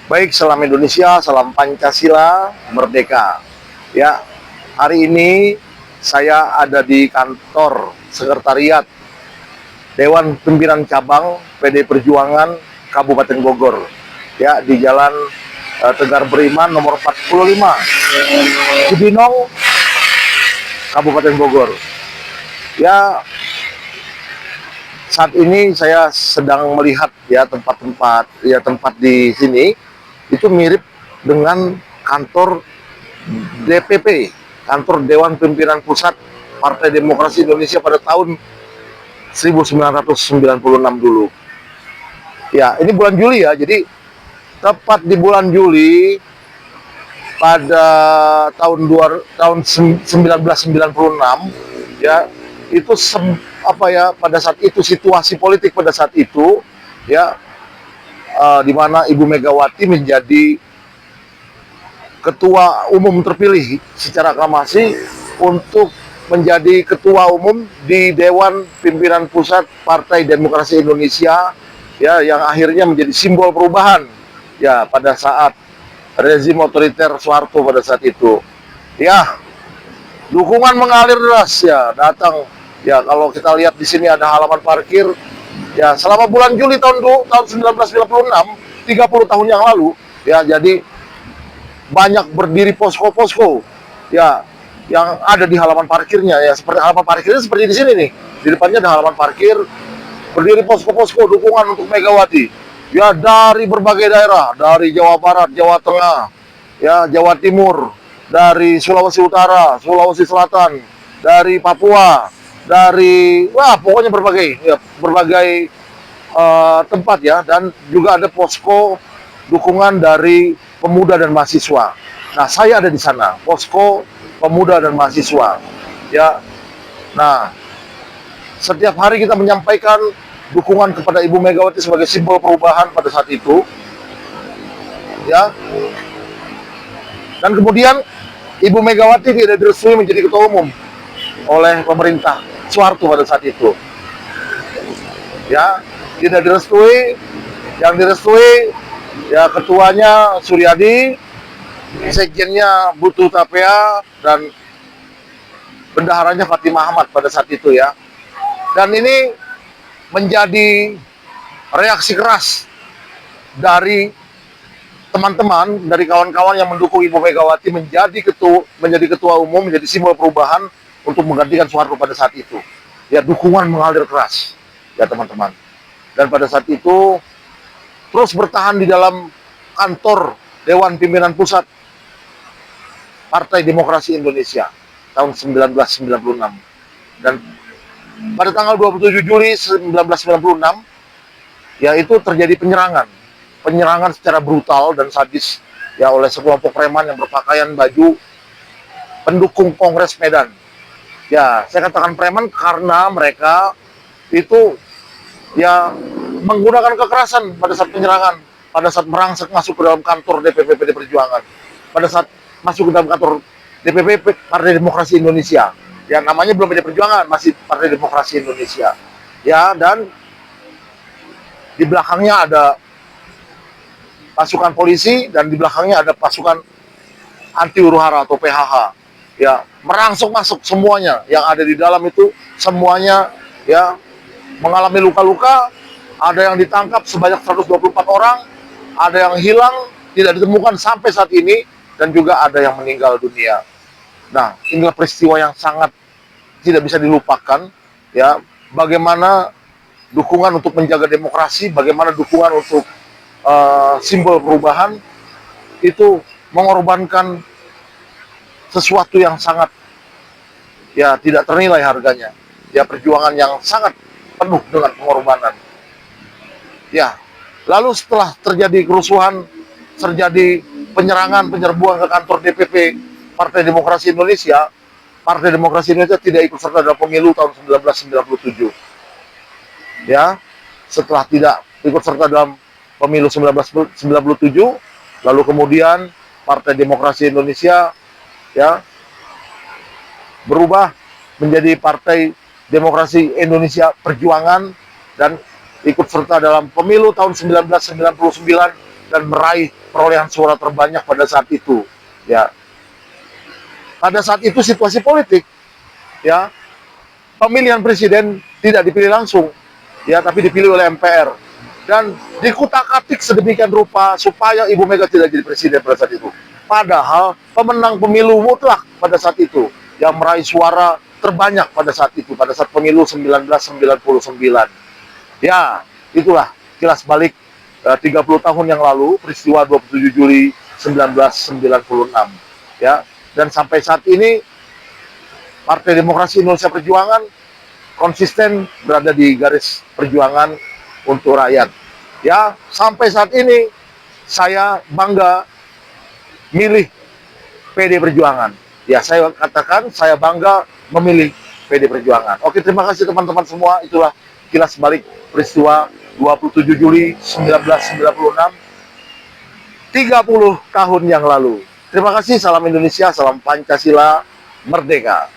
Baik, salam Indonesia, salam Pancasila, merdeka. Ya, hari ini saya ada di kantor sekretariat Dewan Pimpinan Cabang PD Perjuangan Kabupaten Bogor. Ya, di Jalan Tegar Beriman nomor 45, Cibinong, Kabupaten Bogor. Ya, saat ini saya sedang melihat ya tempat di sini itu mirip dengan kantor DPP, kantor Dewan Pimpinan Pusat Partai Demokrasi Indonesia pada tahun 1996 dulu. Ya, ini bulan Juli ya, jadi tepat di bulan Juli pada tahun 1996 ya, itu pada saat itu situasi politik pada saat itu ya, di mana Ibu Megawati menjadi ketua umum terpilih secara aklamasi untuk menjadi ketua umum di Dewan Pimpinan Pusat Partai Demokrasi Indonesia ya, yang akhirnya menjadi simbol perubahan ya pada saat rezim otoriter Soeharto pada saat itu. Ya, dukungan mengalir deras ya datang ya. Kalau kita lihat di sini ada halaman parkir ya, selama bulan Juli tahun 1996, 30 tahun yang lalu ya, jadi banyak berdiri posko-posko ya yang ada di halaman parkirnya ya, seperti halaman parkirnya seperti di sini nih. Di depannya ada halaman parkir, berdiri posko-posko dukungan untuk Megawati. Ya, dari berbagai daerah, dari Jawa Barat, Jawa Tengah, ya, Jawa Timur, dari Sulawesi Utara, Sulawesi Selatan, dari Papua, dari pokoknya berbagai tempat ya, dan juga ada posko dukungan dari pemuda dan mahasiswa. Nah, saya ada di sana, posko pemuda dan mahasiswa. Ya. Nah, setiap hari kita menyampaikan dukungan kepada Ibu Megawati sebagai simbol perubahan pada saat itu. Ya. Dan kemudian Ibu Megawati tidak direstui menjadi ketua umum oleh pemerintah Soeharto pada saat itu. Ya, tidak direstui. Yang direstui ya ketuanya Suryadi, sekjennya Butuh Tapea, dan bendaharanya Fatimah Ahmad pada saat itu ya. Dan ini menjadi reaksi keras dari teman-teman, dari kawan-kawan yang mendukung Ibu Megawati menjadi ketua umum, menjadi simbol perubahan untuk menggantikan Soeharto pada saat itu. Ya, dukungan mengalir keras ya teman-teman. Dan pada saat itu terus bertahan di dalam kantor Dewan Pimpinan Pusat Partai Demokrasi Indonesia tahun 1996. Dan pada tanggal 27 Juli 1996 ya, itu terjadi penyerangan secara brutal dan sadis ya oleh sekelompok preman yang berpakaian baju pendukung Kongres Medan. Ya, saya katakan preman karena mereka itu ya menggunakan kekerasan pada saat penyerangan, pada saat merangsek masuk ke dalam kantor DPP PD Perjuangan, pada saat masuk ke dalam kantor DPP Partai Demokrasi Indonesia. Ya, namanya belum PD Perjuangan, masih Partai Demokrasi Indonesia. Ya, dan di belakangnya ada pasukan polisi dan di belakangnya ada pasukan anti huru-hara atau PHH. Ya, merangsek masuk semuanya yang ada di dalam itu, semuanya ya mengalami luka-luka. Ada yang ditangkap sebanyak 124 orang, ada yang hilang, tidak ditemukan sampai saat ini, dan juga ada yang meninggal dunia. Nah, inilah peristiwa yang sangat tidak bisa dilupakan, ya, bagaimana dukungan untuk menjaga demokrasi, bagaimana dukungan untuk simbol perubahan, itu mengorbankan sesuatu yang sangat, ya, tidak ternilai harganya. Ya, perjuangan yang sangat penuh dengan pengorbanan. Ya, lalu setelah terjadi kerusuhan, terjadi penyerbuan ke kantor DPP Partai Demokrasi Indonesia, Partai Demokrasi Indonesia tidak ikut serta dalam pemilu tahun 1997. Ya, setelah tidak ikut serta dalam pemilu 1997, lalu kemudian Partai Demokrasi Indonesia ya berubah menjadi Partai Demokrasi Indonesia Perjuangan dan ikut serta dalam pemilu tahun 1999 dan meraih perolehan suara terbanyak pada saat itu. Ya, pada saat itu situasi politik, ya, pemilihan presiden tidak dipilih langsung, ya, tapi dipilih oleh MPR dan dikutak-atik sedemikian rupa supaya Ibu Mega tidak jadi presiden pada saat itu. Padahal pemenang pemilu mutlak pada saat itu yang meraih suara terbanyak pada saat itu, pada saat pemilu 1999. Ya, itulah kilas balik 30 tahun yang lalu, peristiwa 27 Juli 1996. Ya, dan sampai saat ini Partai Demokrasi Indonesia Perjuangan konsisten berada di garis perjuangan untuk rakyat. Ya, sampai saat ini saya bangga milih PD Perjuangan. Ya, saya katakan saya bangga memilih PD Perjuangan. Oke, terima kasih teman-teman semua. Itulah kilas balik peristiwa 27 Juli 1996, 30 tahun yang lalu. Terima kasih, salam Indonesia, salam Pancasila, merdeka.